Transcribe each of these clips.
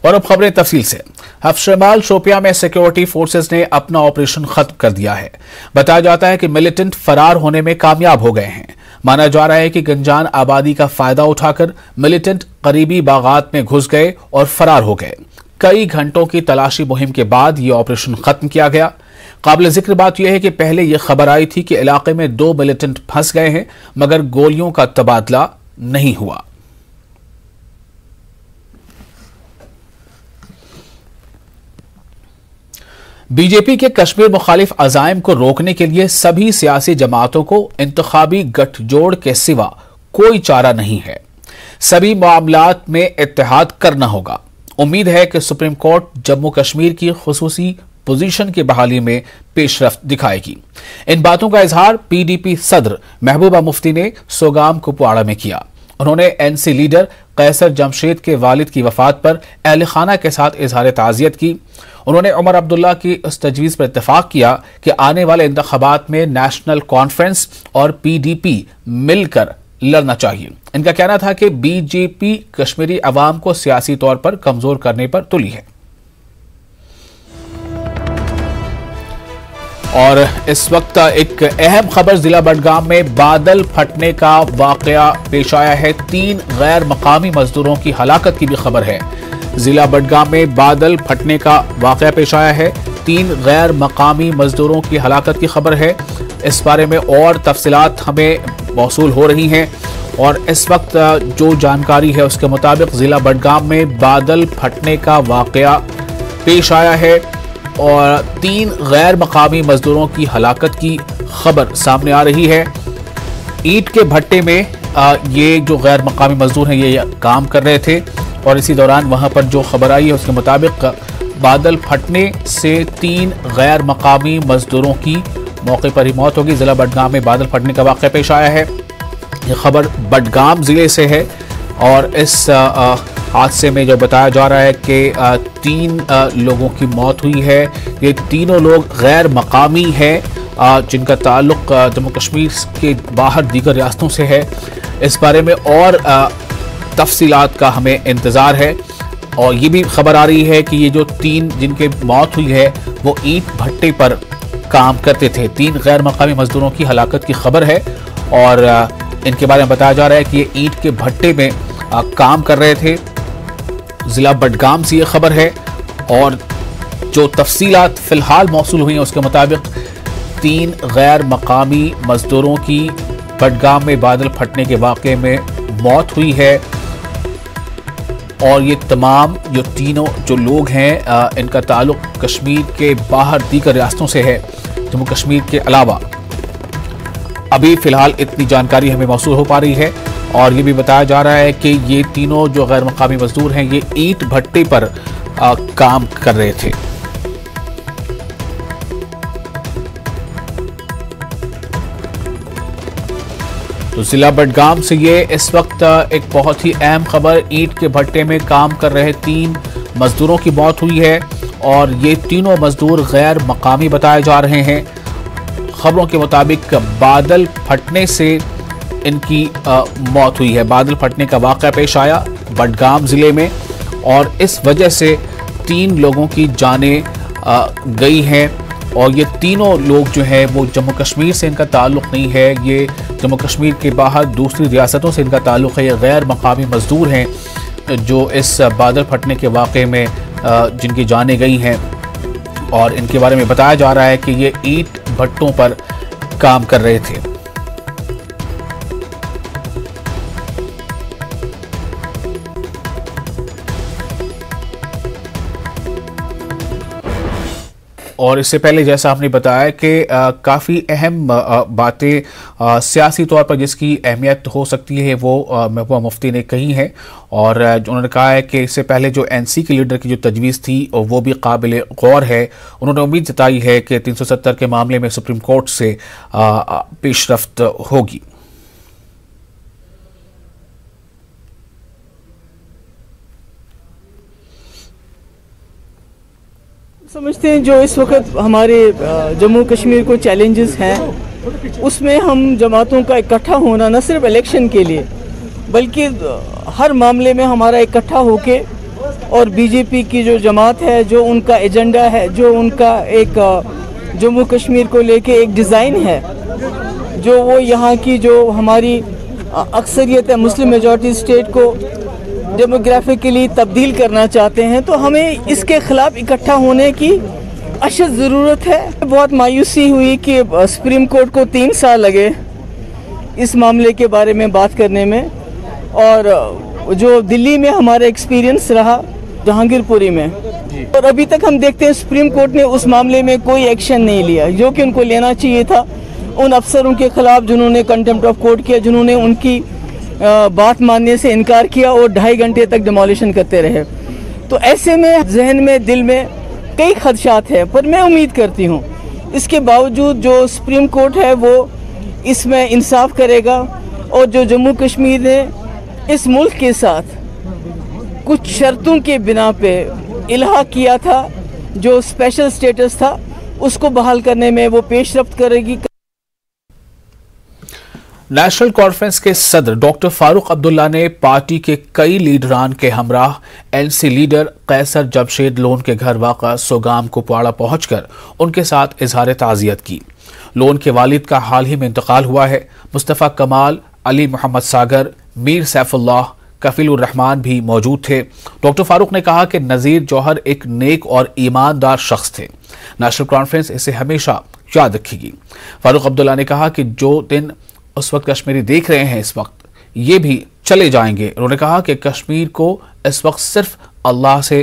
और अब खबरें तफसील से। हफ्शमाल शोपियां में सिक्योरिटी फोर्सेस ने अपना ऑपरेशन खत्म कर दिया है। बताया जाता है कि मिलिटेंट फरार होने में कामयाब हो गए हैं। माना जा रहा है कि गंजान आबादी का फायदा उठाकर मिलिटेंट करीबी बागात में घुस गए और फरार हो गए। कई घंटों की तलाशी मुहिम के बाद यह ऑपरेशन खत्म किया गया। काबिल जिक्र बात यह है कि पहले यह खबर आई थी कि इलाके में 2 मिलिटेंट फंस गए हैं, मगर गोलियों का तबादला नहीं हुआ। बीजेपी के कश्मीर मुखालिफ अजाइम को रोकने के लिए सभी सियासी जमातों को इंतखाबी गठजोड़ के सिवा कोई चारा नहीं है। सभी मामलात में इत्तेहाद करना होगा। उम्मीद है कि सुप्रीम कोर्ट जम्मू कश्मीर की खुसूसी पोजीशन की बहाली में पेशरफ्त दिखाएगी। इन बातों का इजहार पीडीपी सदर महबूबा मुफ्ती ने सोगाम कुपवाड़ा में किया। उन्होंने एनसी लीडर कैसर जमशेद के वालिद की वफात पर अहल खाना के साथ इजहार ताज़ियत की। उन्होंने उमर अब्दुल्ला की इस तजवीज़ पर इत्तफाक किया कि आने वाले इंतखाबात में नेशनल कॉन्फ्रेंस और पीडीपी मिलकर लड़ना चाहिए। इनका कहना था कि बीजेपी कश्मीरी अवाम को सियासी तौर पर कमजोर करने पर तुली है। और इस वक्त एक अहम खबर जिला बडगाम में बादल फटने का वाकया पेश आया है। 3 गैर मकामी मजदूरों की हलाकत की भी खबर है। जिला बडगाम में बादल फटने का वाकया पेश आया है। 3 गैर मकामी मजदूरों की हलाकत की खबर है। इस बारे में और तफसीलात हमें मौसूल हो रही हैं और इस वक्त जो जानकारी है उसके मुताबिक जिला बडगाम में बादल फटने का वाकया पेश आया है और 3 गैर मकामी मजदूरों की हलाकत की खबर सामने आ रही है। ईंट के भट्टे में ये जो गैर मकामी मजदूर हैं ये काम कर रहे थे और इसी दौरान वहां पर जो खबर आई है उसके मुताबिक बादल फटने से 3 गैर मकामी मजदूरों की मौके पर ही मौत होगी। जिला बडगाम में बादल फटने का वाकया पेश आया है। ये खबर बडगाम जिले से है और इस हादसे में जो बताया जा रहा है कि 3 लोगों की मौत हुई है। ये तीनों लोग गैर मकामी हैं जिनका ताल्लुक जम्मू कश्मीर के बाहर दीगर रियासतों से है। इस बारे में और तफसीलात का हमें इंतज़ार है और ये भी खबर आ रही है कि ये जो 3 जिनके मौत हुई है वो ईंट भट्टे पर काम करते थे। 3 गैर मकामी मजदूरों की हलाकत की खबर है और इनके बारे में बताया जा रहा है कि ये ईंट के भट्टे में काम कर रहे थे। जिला बडगाम से ये खबर है और जो तफसीलात फिलहाल मौसूल हुई हैं उसके मुताबिक 3 गैर मकामी मजदूरों की बडगाम में बादल फटने के वाक़े में मौत हुई है और ये तमाम जो तीनों जो लोग हैं इनका ताल्लुक कश्मीर के बाहर दीगर रियासतों से है, जम्मू कश्मीर के अलावा। अभी फिलहाल इतनी जानकारी हमें मौसूल हो पा रही है और ये भी बताया जा रहा है कि ये तीनों जो गैर मकामी मजदूर हैं ये ईंट भट्टे पर काम कर रहे थे। तो जिला बडगाम से ये इस वक्त एक बहुत ही अहम खबर, ईंट के भट्टे में काम कर रहे 3 मजदूरों की मौत हुई है और ये तीनों मजदूर गैर मकामी बताए जा रहे हैं। खबरों के मुताबिक बादल फटने से इनकी मौत हुई है। बादल फटने का वाक़या पेश आया बडगाम ज़िले में और इस वजह से 3 लोगों की जानें गई हैं और ये तीनों लोग जो हैं वो जम्मू कश्मीर से इनका ताल्लुक़ नहीं है। ये जम्मू कश्मीर के बाहर दूसरी रियासतों से इनका ताल्लुक़ है। ये गैर मकामी मजदूर हैं जो इस बादल फटने के वाक़े में जिनकी जानें गई हैं और इनके बारे में बताया जा रहा है कि ये ईंट भट्टों पर काम कर रहे थे। और इससे पहले जैसा आपने बताया कि काफ़ी अहम बातें सियासी तौर पर जिसकी अहमियत हो सकती है वो महबूबा मुफ्ती ने कही है और उन्होंने कहा है कि इससे पहले जो एनसी के लीडर की जो तजवीज़ थी वो भी काबिल गौर है। उन्होंने उम्मीद जताई है कि 370 के मामले में सुप्रीम कोर्ट से पेशरफ्त होगी। समझते हैं जो इस वक्त हमारे जम्मू कश्मीर को चैलेंजेस हैं उसमें हम जमातों का इकट्ठा होना न सिर्फ इलेक्शन के लिए बल्कि हर मामले में हमारा इकट्ठा होके और बीजेपी की जो जमात है, जो उनका एजेंडा है, जो उनका एक जम्मू कश्मीर को लेके एक डिज़ाइन है, जो वो यहाँ की जो हमारी अक्सरियत है मुस्लिम मेजॉरिटी स्टेट को डेमोग्राफिकली तब्दील करना चाहते हैं, तो हमें इसके ख़िलाफ़ इकट्ठा होने की अशद ज़रूरत है। बहुत मायूसी हुई कि सुप्रीम कोर्ट को 3 साल लगे इस मामले के बारे में बात करने में, और जो दिल्ली में हमारा एक्सपीरियंस रहा जहांगीरपुरी में, और अभी तक हम देखते हैं सुप्रीम कोर्ट ने उस मामले में कोई एक्शन नहीं लिया जो कि उनको लेना चाहिए था। उन अफसरों के खिलाफ जिन्होंने कंटेम्प्ट ऑफ कोर्ट किया, जिन्होंने उनकी बात मानने से इनकार किया और 2.5 घंटे तक डिमोलिशन करते रहे, तो ऐसे में जहन में, दिल में कई खदशात है। पर मैं उम्मीद करती हूँ इसके बावजूद जो सुप्रीम कोर्ट है वो इसमें इंसाफ करेगा, और जो जम्मू कश्मीर ने इस मुल्क के साथ कुछ शर्तों के बिना पे इल्हा किया था, जो स्पेशल स्टेटस था, उसको बहाल करने में वो पेशरफ्त करेगी। नेशनल कॉन्फ्रेंस के सदर डॉक्टर फारूक अब्दुल्ला ने पार्टी के कई लीडरान के हमराह एनसी लीडर कैसर जमशेद लोन के घर वाक़ा सोगाम कुपवाड़ा पहुंचकर उनके साथ इजहार ताज़ियत की। लोन के वालिद का हाल ही में इंतकाल हुआ है। मुस्तफ़ा कमाल, अली मोहम्मद सागर, मीर सैफुल्लाह, कफीलुर रहमान भी मौजूद थे। डॉक्टर फारूक ने कहा कि नज़ीर जौहर एक नेक और ईमानदार शख्स थे। नेशनल कॉन्फ्रेंस इसे हमेशा याद रखेगी। फारूक अब्दुल्ला ने कहा कि जो दिन उस वक्त कश्मीरी देख रहे हैं इस वक्त ये भी चले जाएंगे। उन्होंने कहा कि कश्मीर को इस वक्त सिर्फ अल्लाह से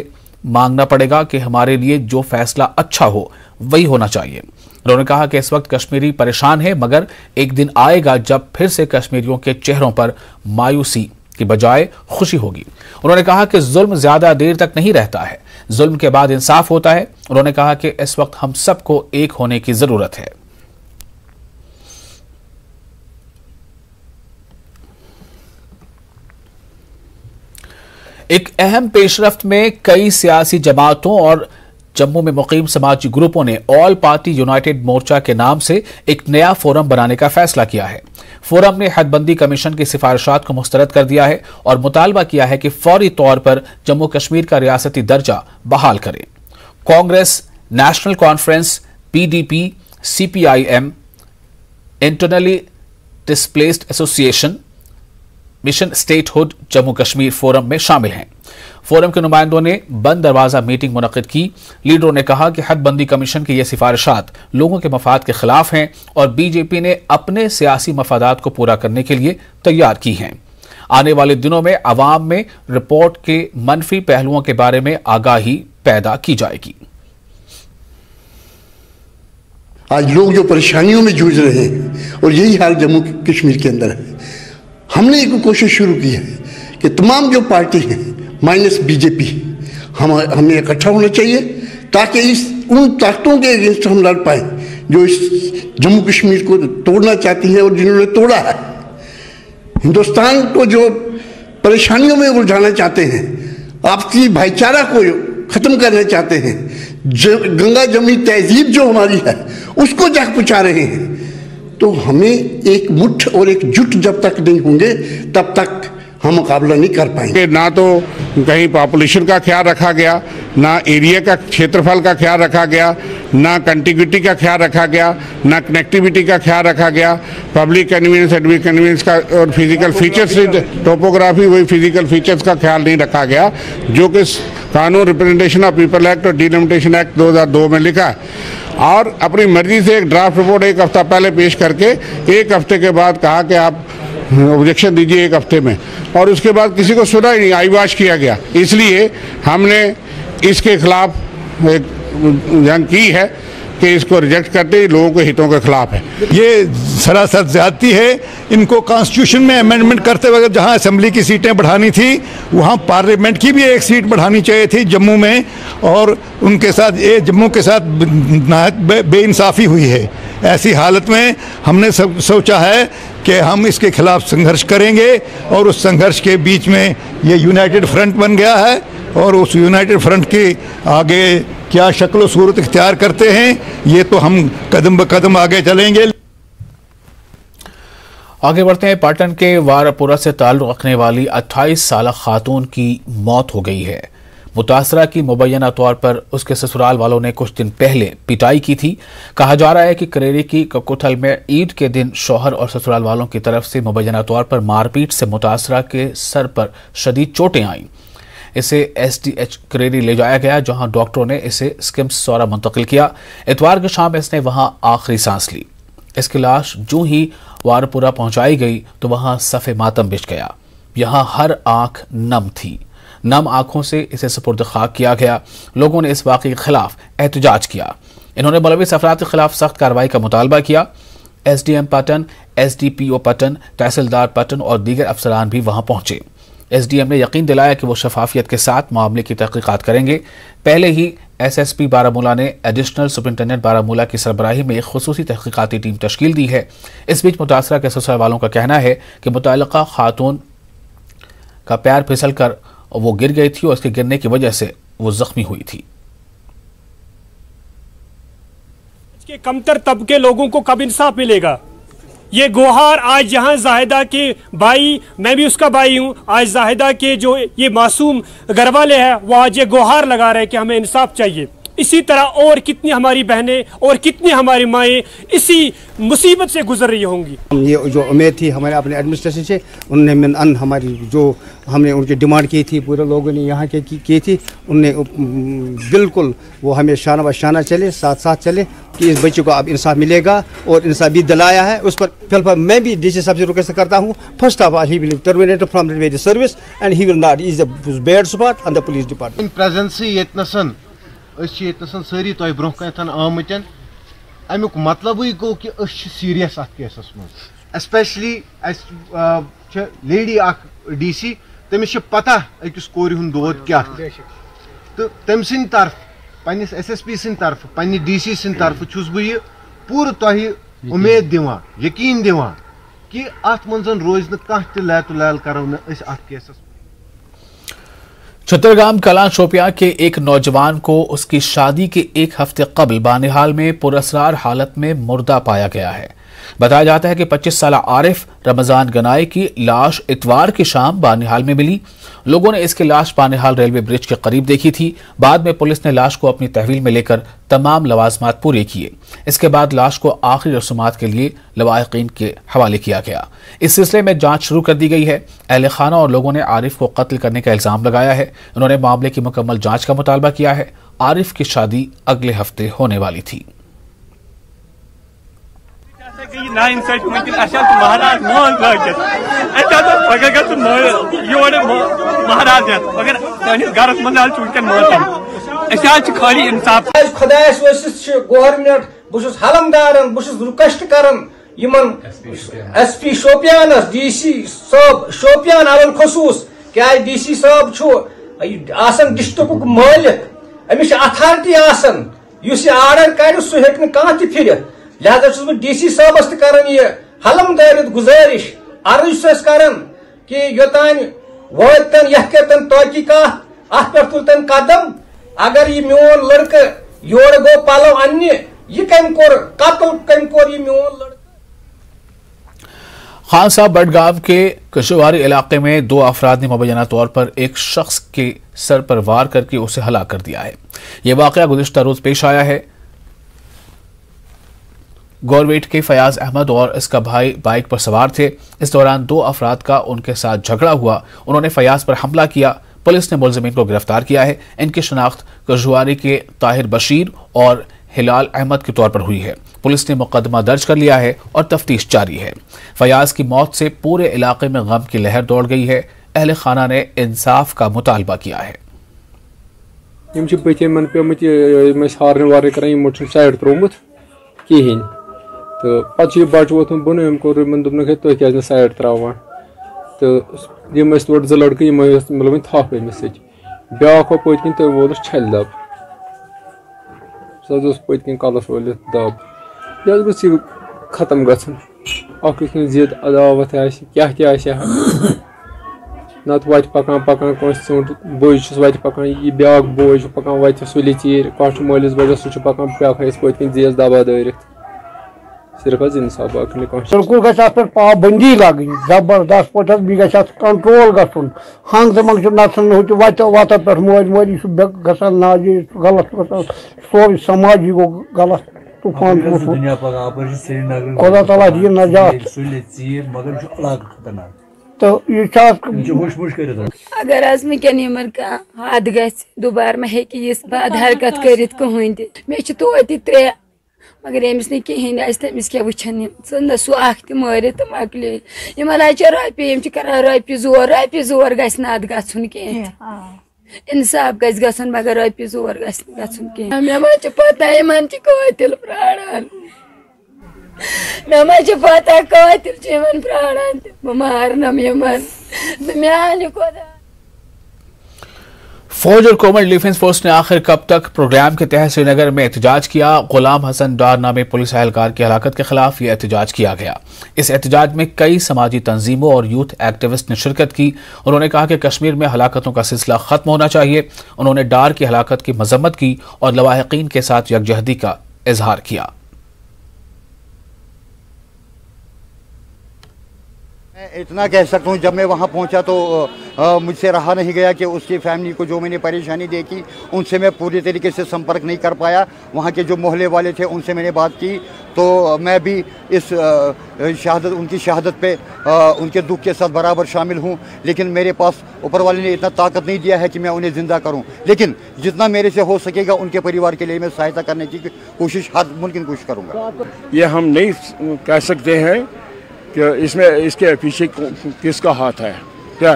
मांगना पड़ेगा कि हमारे लिए जो फैसला अच्छा हो वही होना चाहिए। उन्होंने कहा कि इस वक्त कश्मीरी परेशान है, मगर एक दिन आएगा जब फिर से कश्मीरियों के चेहरों पर मायूसी की बजाय खुशी होगी। उन्होंने कहा कि जुल्म ज्यादा देर तक नहीं रहता है, जुल्म के बाद इंसाफ होता है। उन्होंने कहा कि इस वक्त हम सबको एक होने की जरूरत है। एक अहम पेशरफ्त में कई सियासी जमातों और जम्मू में मुकीम समाजी ग्रुपों ने ऑल पार्टी यूनाइटेड मोर्चा के नाम से एक नया फोरम बनाने का फैसला किया है। फोरम ने हदबंदी कमीशन की सिफारिशात को मुस्तरद कर दिया है और मुतालबा किया है कि फौरी तौर पर जम्मू कश्मीर का रियासती दर्जा बहाल करें। Congress, national conference, PDP, CPIM, internally displaced association, mission statehood Jammu Kashmir forum में शामिल हैं। फोरम के नुमाइंदों ने बंद दरवाजा मीटिंग मुनक्किद की। लीडरों ने कहा कि हदबंदी कमीशन की ये सिफारिशात लोगों के मफाद के खिलाफ हैं और बीजेपी ने अपने सियासी मफादात को पूरा करने के लिए तैयार की हैं। आने वाले दिनों में अवाम में रिपोर्ट के मनफी पहलुओं के बारे में आगाही पैदा की जाएगी। आज लोग जो परेशानियों में जूझ रहे हैं और यही हाल जम्मू कश्मीर के अंदर है। हमने एक कोशिश शुरू की है कि तमाम जो पार्टी हैं माइनस बीजेपी, हमें इकट्ठा होना चाहिए ताकि उन ताकतों के अगेंस्ट हम लड़ पाए जो इस जम्मू कश्मीर को तोड़ना चाहती है और जिन्होंने तोड़ा है। हिंदुस्तान को जो परेशानियों में उलझाना चाहते हैं, आपसी भाईचारा को ख़त्म करना चाहते हैं, गंगा जमुनी तहजीब जो हमारी है उसको जग पहुँचा रहे हैं। तो हमें एक मुट्ठ और एक जुट जब तक नहीं होंगे तब तक हम मुकाबला नहीं कर पाएंगे। ना तो कहीं पॉपुलेशन का ख्याल रखा गया, ना एरिया का क्षेत्रफल का ख्याल रखा गया, ना कंटिग्यूटी का ख्याल रखा गया, ना कनेक्टिविटी का ख्याल रखा गया। पब्लिक कन्वीनियंस, एडमिक कन्वीनियंस का और फिजिकल फीचर्स, टोपोग्राफी, वही फिजिकल फीचर्स का ख्याल नहीं रखा गया जो कि कानून रिप्रेजेंटेशन ऑफ पीपल एक्ट और डिलिमिटेशन एक्ट 2002 में लिखा है। और अपनी मर्जी से एक ड्राफ्ट रिपोर्ट एक हफ्ता पहले पेश करके एक हफ्ते के बाद कहा कि आप ऑब्जेक्शन दीजिए एक हफ्ते में, और उसके बाद किसी को सुना ही नहीं, आईवाश किया गया। इसलिए हमने इसके खिलाफ एक जंग की है कि इसको रिजेक्ट करते ही लोगों के हितों के खिलाफ है। ये सरासर ज्यादती है। इनको कॉन्स्टिट्यूशन में अमेंडमेंट करते वक्त जहां असेंबली की सीटें बढ़ानी थी वहां पार्लियामेंट की भी एक सीट बढ़ानी चाहिए थी जम्मू में, और उनके साथ ये जम्मू के साथ बेइंसाफ़ी हुई है। ऐसी हालत में हमने सोचा है कि हम इसके खिलाफ संघर्ष करेंगे, और उस संघर्ष के बीच में ये यूनाइटेड फ्रंट बन गया है, और उस यूनाइटेड फ्रंट के आगे क्या शक्ल सूरत इख्तियार करते हैं ये तो हम कदम ब कदम आगे चलेंगे। आगे बढ़ते हैं। पाटन के वारापुरा से ताल्लुक़ रखने वाली 28 साल खातून की मौत हो गई है। मुतासरा की मुबैना तौर पर उसके ससुराल वालों ने कुछ दिन पहले पिटाई की थी। कहा जा रहा है कि करेरी की ककुथल में ईद के दिन शौहर और ससुराल वालों की तरफ से मुबैना तौर पर मारपीट से मुतासरा के सर पर शदीद चोटें आईं। इसे SDH करेरी ले जाया गया, जहां डॉक्टरों ने इसे स्किम्स सौरा मुंतकिल किया। इतवार की शाम इसने वहां आखिरी सांस ली। इसकी लाश जो ही वारपुरा पहुंचाई गई तो वहां सफ़े मातम बिछ गया। यहां हर आंख नम थी। नम आंखों से इसे सुपुर्द खाक किया गया। लोगों ने इस वाक़े के खिलाफ एहतजाज किया। इन्होंने मुलविस अफराद के खिलाफ सख्त कार्रवाई का मुतालबा किया। SDM पटन, SDPO पटन, तहसीलदार पटन और दीगर अफसरान भी वहां पहुंचे। SDM ने यकीन दिलाया कि वो शफाफियत के साथ मामले की तहकीकात करेंगे। पहले ही SSP बारामूला ने एडिशनल सुपरिटेंडेंट बारामूला की सरबराही में एक खुसूसी तहकीकाती टीम तश्कील दी है। इस बीच मुतासरा के ससुराल वालों का कहना है कि मुतल्लिका खातून का पैर फिसल कर वो गिर गई थी और उसके गिरने की वजह से वो जख्मी हुई थी। के कमतर तबके लोगों को कब इंसाफ मिलेगा? ये गुहार आज यहाँ जाहिदा के भाई, मैं भी उसका भाई हूँ, आज जाहिदा के जो ये मासूम घरवाले हैं वो आज ये गुहार लगा रहे हैं कि हमें इंसाफ चाहिए। इसी तरह और कितनी हमारी बहनें और कितनी हमारी माएँ इसी मुसीबत से गुजर रही होंगी। ये जो उम्मीद थी हमारे अपने एडमिनिस्ट्रेशन से, उन्होंने हमारी जो हमने उनकी डिमांड की थी, पूरे लोगों ने यहाँ के की थी, उनने बिल्कुल वो हमें शाना ब शाना चले, साथ साथ चले कि इस बच्चे को अब इंसाफ मिलेगा और इंसाफ भी दिलाया है। उस पर फिलहाल मैं भी DC साहब से रिक्वेस्ट करता हूँ, first of all he will terminate from the service and he will not is the bad spot on the police department. In presence येतनसन सारी तुम ब्रोह कन आमतन अमुक मतलब गो कि सीरियस अत केसस मज स्पेशली लेडी DC तमिस पता अकिस कोर हुंद दोद क्या तो तम सिंद तरफ पन्निस SSP सिंद तरफ पन्नि DC सिंद तरफ छुस बह यह पूर तुह उम्मीद दिवान यकीन दिवान कि अत मज रोज न कह त लैत लैल करो न अत केसस। छतरगाम कलां शोपियां के एक नौजवान को उसकी शादी के एक हफ्ते कबल बानिहाल में पुरअसरार हालत में मुर्दा पाया गया है। बताया जाता है कि 25 साला आरिफ रमजान गनाई की लाश इतवार की शाम बानिहाल में मिली। लोगों ने इसकी लाश बानिहाल रेलवे ब्रिज के करीब देखी थी। बाद में पुलिस ने लाश को अपनी तहवील में लेकर तमाम लवाजमात पूरे किए। इसके बाद लाश को आखिरी रसूमात के लिए लवाहिकीन के हवाले किया गया। इस सिलसिले में जांच शुरू कर दी गई है। अहले खाना और लोगों ने आरिफ को कत्ल करने का इल्जाम लगाया है। उन्होंने मामले की मुकम्मल जांच का मुतालबा किया है। आरिफ की शादी अगले हफ्ते होने वाली थी। महाराज गरस मज खाली इंसाफ खुदायस गवर्नमेंट बहुत हलमदार बहुत रिक्वेस्ट कर SP शोपियान DC साहब शोपियान अलम खसूस क्या DC साहब डिस्ट्रिक्ट मालिक अमिस अथॉरिटी आर्डर कर सह हे फिर लिहाजा DC साहबस तक हलमदार गुजारिश अर्ज कर कि योतान वातन यन तहकीकात अत पे तुलतन कदम। अगर यह मोन लड़का योर गो पलो अन्य यह कम कोर कत्ल कम कोर यह मोन लड़का। खान साहब बडगाम के कशवारी इलाके में 2 अफराद ने मुबैना तौर पर एक शख्स के सर पर वार करके उसे हलाक कर दिया है। यह वाकया गुज़िश्ता रोज पेश आया है। गौरवेट के फयाज अहमद और इसका भाई बाइक पर सवार थे। इस दौरान 2 अफराद का उनके साथ झगड़ा हुआ। उन्होंने फयाज पर हमला किया। पुलिस ने मुलजिमीन को गिरफ्तार किया है। इनकी शनाख्त कशवारी के ताहिर बशीर और हिलाल अहमद के तौर पर हुई है। पुलिस ने मुकदमा दर्ज कर लिया है और तफ्तीश जारी है। फयाज की मौत से पूरे इलाके में गम की लहर दौड़ गई है। अहले खाना ने इंसाफ का मुतालबा किया है। तो पे बच वोतम बोन अम कोर दोपन तुम क्या साइड त्रावान तो यम तोड़ 2 लड़के मतलब थप अमिस ब्या पत्कन तो वोलस छल दब सो पत्कन कलस वोल दब यह गो खत्म गन जिद अदावत क्या नत वत पकान पकान कौट बोज वत पकान यह ब्या बोज पकान वत सुलि चीर कह मलिस बजस सह पकान ब्या पत्कन जीस दबा दरित सिर्फ इंसाफ बिल्कुल गि पाबंदी लगन जबरदस्त पे बी कंट्रोल गन हंग तंग नसन वत वत पे मोज मोज ग नाजी गलत सोच समाज गो गलत तूफान खुदा तला दी नजात तो अगर आज वनकन यमन कह हद ग दोबार मा हे बद हरकत कर कहन मे तोत 3 मगर यमिस न कहें तमिस क्या वुचन न सह मारे तो मकले यमन रोपये कर रोपये जोर गस अद गन कह इंसाफ गस मगर रोपये जोर गन कह मे मा पता यमन कातिल प्राणान मे मा पता कातिल प्राणान बह मारनम यमन मे खुदा। फौज और कॉमन डिफेंस फोर्स ने आखिर कब तक प्रोग्राम के तहत श्रीनगर में एहतजाज किया। गुलाम हसन डार नामे पुलिस एहलकार की हलाकत के खिलाफ यह एहतजाज किया गया। इस एहतजाज में कई समाजी तंजीमों और यूथ एक्टिविस्ट ने शिरकत की। उन्होंने कहा कि कश्मीर में हलाकतों का सिलसिला खत्म होना चाहिए। उन्होंने डार की हलाकत की मजम्मत की और लवाहिकीन के साथ यकजहती का इजहार किया। मैं इतना कह सकता हूँ, जब मैं वहाँ पहुँचा तो मुझसे रहा नहीं गया कि उसकी फैमिली को जो मैंने परेशानी देखी उनसे मैं पूरी तरीके से संपर्क नहीं कर पाया। वहाँ के जो मोहल्ले वाले थे उनसे मैंने बात की, तो मैं भी इस शहादत उनकी शहादत पे उनके दुख के साथ बराबर शामिल हूँ। लेकिन मेरे पास ऊपर वाले ने इतना ताकत नहीं दिया है कि मैं उन्हें ज़िंदा करूँ, लेकिन जितना मेरे से हो सकेगा उनके परिवार के लिए मैं सहायता करने की कोशिश हर मुमकिन कोशिश करूँगा। ये हम नहीं कह सकते हैं कि इसमें इसके पीछे किसका हाथ है क्या।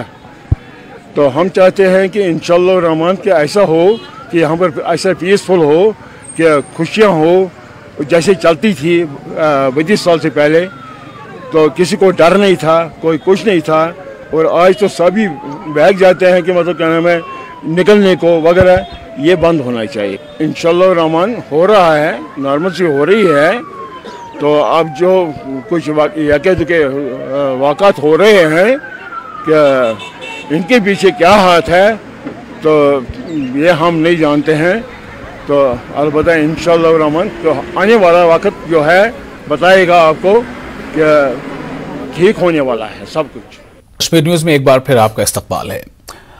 तो हम चाहते हैं कि इंशाअल्लाह रहमान के ऐसा हो कि यहाँ पर ऐसा पीसफुल हो कि खुशियाँ हो जैसे चलती थी 32 साल से पहले। तो किसी को डर नहीं था, कोई कुछ नहीं था, और आज तो सभी भाग जाते हैं कि मतलब क्या नाम है निकलने को वगैरह। ये बंद होना चाहिए। इंशाअल्लाह रहमान हो रहा है, नॉर्मल सी हो रही है। तो अब जो कुछ के वाक़ात हो रहे हैं कि इनके पीछे क्या हाथ है, तो ये हम नहीं जानते हैं। तो अलबत्ता इंशाअल्लाह रहमान तो आने वाला वक्त जो है बताएगा आपको कि ठीक होने वाला है सब कुछ। कश्मीर न्यूज में एक बार फिर आपका इस्तकबाल है।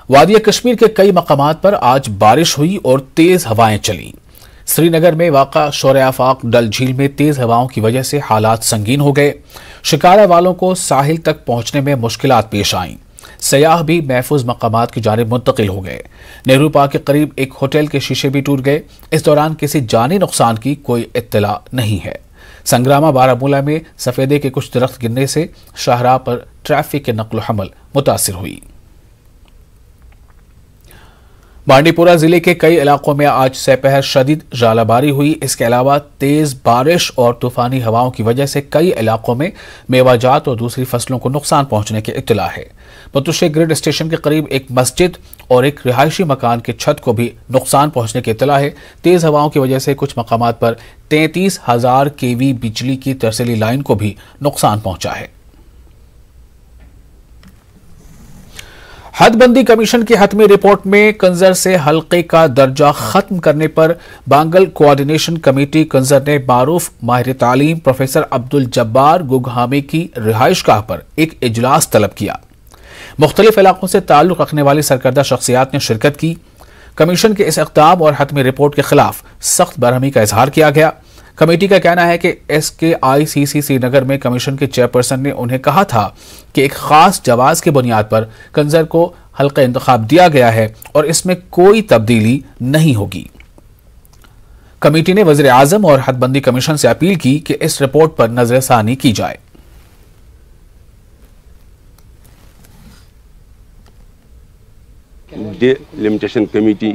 वादिया कश्मीर के कई मकामात पर आज बारिश हुई और तेज हवाएं चली। श्रीनगर में वाक़ा शोर-ए-आफ़ाक़ डल झील में तेज हवाओं की वजह से हालात संगीन हो गए। शिकारा वालों को साहिल तक पहुंचने में मुश्किलात पेश आईं। सयाह भी महफूज मकामात की जानिब मुंतकिल हो गए। नेहरू पार्क के करीब एक होटल के शीशे भी टूट गए। इस दौरान किसी जानी नुकसान की कोई इत्तला नहीं है। संग्रामा बारामूला में सफेदे के कुछ दरख्त गिरने से शाहराह पर ट्रैफिक के नक्ल हमल मुतासिर हुई। बांडीपुरा जिले के कई इलाकों में आज सपहर शदीद जालाबारी हुई। इसके अलावा तेज बारिश और तूफानी हवाओं की वजह से कई इलाकों में मेवाजात और दूसरी फसलों को नुकसान पहुंचने की इत्तला है। पतुशे ग्रिड स्टेशन के करीब एक मस्जिद और एक रिहायशी मकान की छत को भी नुकसान पहुंचने की इत्तला है। तेज हवाओं की वजह से कुछ मकामात पर 33,000 केवी बिजली की तरसेली लाइन को भी नुकसान पहुंचा है। हदबंदी कमीशन की हतमी रिपोर्ट में कंजर से हल्के का दर्जा खत्म करने पर बांगल कोऑर्डिनेशन कमेटी कंजर ने मारूफ माहिर तालीम प्रोफेसर अब्दुल जब्बार गुगहामी की रिहाइशगाह पर एक इजलास तलब किया। मुख्तलिफ इलाकों से ताल्लुक रखने वाली सरकर्दा शख्सियात ने शिरकत की। कमीशन के इस इक़दाम और हतमी रिपोर्ट के खिलाफ सख्त बरहमी का इजहार किया गया। कमेटी का कहना है कि SKICC श्रीनगर में कमीशन के चेयरपर्सन ने उन्हें कहा था कि एक खास जवाज की बुनियाद पर कंजर को हल्का इंतखाब दिया गया है और इसमें कोई तब्दीली नहीं होगी। कमेटी ने वज़ीर आज़म और हदबंदी कमीशन से अपील की कि इस रिपोर्ट पर नजरसानी की जाए। डिलिमिटेशन कमेटी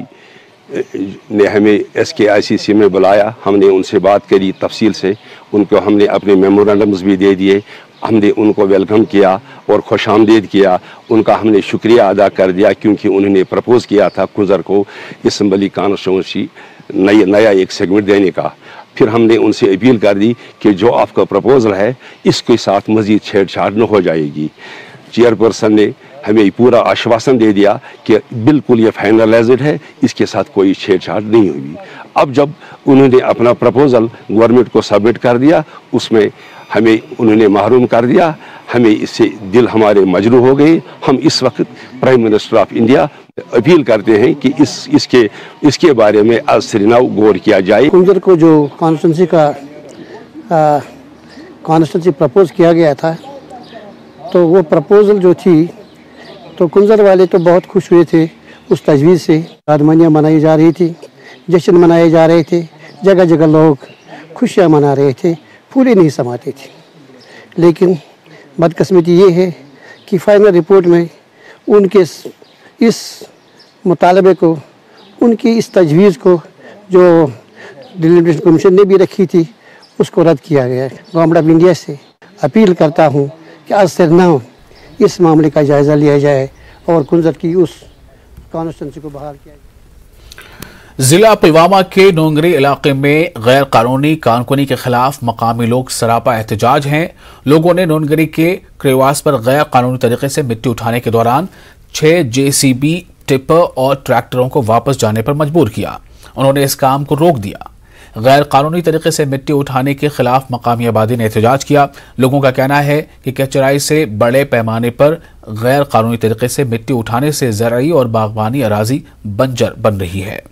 ने हमें SKICC में बुलाया। हमने उनसे बात करी तफसील से, उनको हमने अपने मेमोरेंडम्स भी दे दिए। हमने उनको वेलकम किया और खुशामदीद किया। उनका हमने शुक्रिया अदा कर दिया क्योंकि उन्होंने प्रपोज़ किया था कुजर को असम्बली कॉन्स्टिट्यूंसी नया एक सेगमेंट देने का। फिर हमने उनसे अपील कर दी कि जो आपका प्रपोजल है इसके साथ मज़ीद छेड़छाड़ न हो जाएगी। चेयरपर्सन ने हमें पूरा आश्वासन दे दिया कि बिल्कुल ये फाइनलाइज्ड है, इसके साथ कोई छेड़छाड़ नहीं होगी। अब जब उन्होंने अपना प्रपोजल गवर्नमेंट को सबमिट कर दिया, उसमें हमें उन्होंने महरूम कर दिया। हमें इससे दिल हमारे मजरू हो गए। हम इस वक्त prime minister of India appeal करते हैं कि इसके बारे में आज सिरनाव गौर किया जाए। कुंजर को जो कॉन्स्टिट्यूंसी प्रपोज किया गया था, तो वो प्रपोजल जो थी, तो कुंजर वाले तो बहुत खुश हुए थे उस तजवीज़ से। राजमानियाँ मनाई जा रही थी, जश्न मनाए जा रहे थे, जगह जगह लोग खुशियाँ मना रहे थे, फूले नहीं समाते थे। लेकिन बदकिस्मती ये है कि फाइनल रिपोर्ट में उनके इस मुतालबे को, उनकी इस तजवीज़ को जो डिलिमिटेशन कमीशन ने भी रखी थी, उसको रद्द किया गया है। गवर्नमेंट ऑफ इंडिया से अपील करता हूँ कि आज से नाउ इस मामले का जायज़ा लिया जाए और कुंजर की उस कॉन्स्टिट्यूंसी को बहाल किया जाए। जिला पुलवामा के नोंगरी इलाके में गैर कानूनी कारकुनी के खिलाफ मकामी लोग सरापा एहतजाज हैं। लोगों ने नोंगरी के क्रेवास पर गैर कानूनी तरीके से मिट्टी उठाने के दौरान 6 JCB टिपर और ट्रैक्टरों को वापस जाने पर मजबूर किया। उन्होंने इस काम को रोक दिया। गैर कानूनी तरीके से मिट्टी उठाने के खिलाफ मकामी आबादी ने एहतजाज किया। लोगों का कहना है कि कचराई से बड़े पैमाने पर गैर कानूनी तरीके से मिट्टी उठाने से ज़राई और बागबानी अराजी बंजर बन रही है।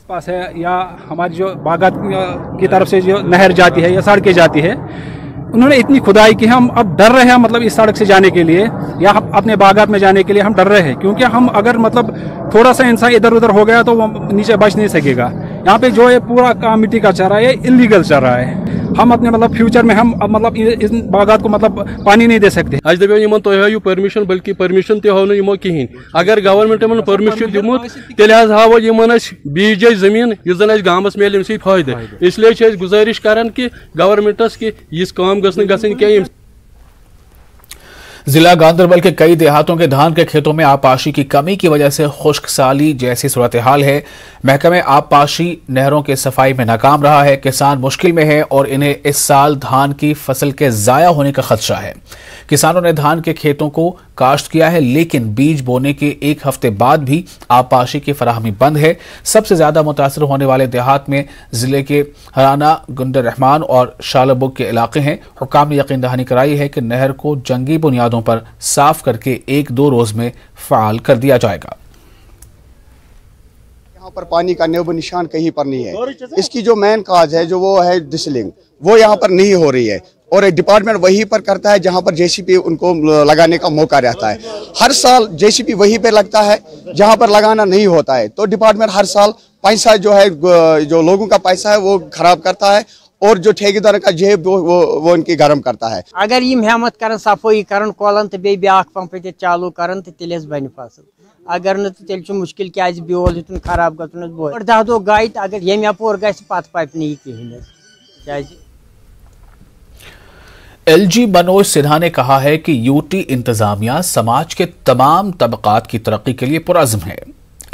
पास है या हमारी जो बागात की तरफ से जो नहर जाती है या सड़कें जाती है, उन्होंने इतनी खुदाई की, हम अब डर रहे हैं मतलब इस सड़क से जाने के लिए या हम अपने बागात में जाने के लिए हम डर रहे हैं, क्योंकि हम अगर मतलब थोड़ा सा इंसान इधर उधर हो गया तो वो नीचे बच नहीं सकेगा। यहाँ पे जो है पूरा काम मिट्टी का चल रहा है, इलीगल चल रहा है। हम अपने मतलब फ्यूचर में हम मतलब इस बागात को मतलब पानी नहीं दे सकते। आज दपन तुम हाव परमिशन, बल्कि परमिशन तो हाव नमो कहें। अगर गवर्नमेंट परमिशन दिमुत तेल हाव बीज जाए जमीन इस जन गाँवस मिले अमे फायदे। इसलिए गुजारिश करान कि गवर्नमेंटस कि यह काम गई। जिला गांधरबल के कई देहातों के धान के खेतों में आबपाशी की कमी की वजह से खुश्क साली जैसी सूरत हाल है। महकमे आबपाशी नहरों के सफाई में नाकाम रहा है। किसान मुश्किल में है और इन्हें इस साल धान की फसल के जाया होने का खदशा है। किसानों ने धान के खेतों को काश्त किया है, लेकिन बीज बोने के 1 हफ्ते बाद भी आबपाशी की फराहमी बंद है। सबसे ज्यादा मुतासर होने वाले देहात में जिले के हराना, गुंडर रहमान और शालबुग के इलाके हैं। हुक्काम ने यकीन दहानी कराई है कि नहर को जंगी बुनियादों पर साफ करके 1-2 रोज में फाल कर दिया जाएगा। यहाँ पर पानी का नेब निशान कहीं पर नहीं है। इसकी जो मेन काज है जो वो है डिसलिंग, वो यहाँ पर नहीं हो रही है और एक डिपार्टमेंट वहीं पर करता है जहाँ पर JCB उनको लगाने का मौका रहता है। हर साल JCB वहीं पे लगता है जहाँ पर लगाना नहीं होता है, तो डिपार्टमेंट हर साल पैसा जो है, जो लोगों का पैसा है वो खराब करता है और जो ठेकेदार का जेब वो उनकी गर्म करता है। अगर ये मेहनत कर सफाई कर कोलन तो बे ब्या पंप चालू कर तो तेल बन फसल, अगर न तेल मुश्किल क्या बेल हेतुन खराब गन 10 दो गाय अगर ये अपोर गि पत पाप नहीं कहें। LG मनोज सिन्हा ने कहा है कि UT इंतजामिया समाज के तमाम तबकात की तरक्की के लिए पुरअज़्म है।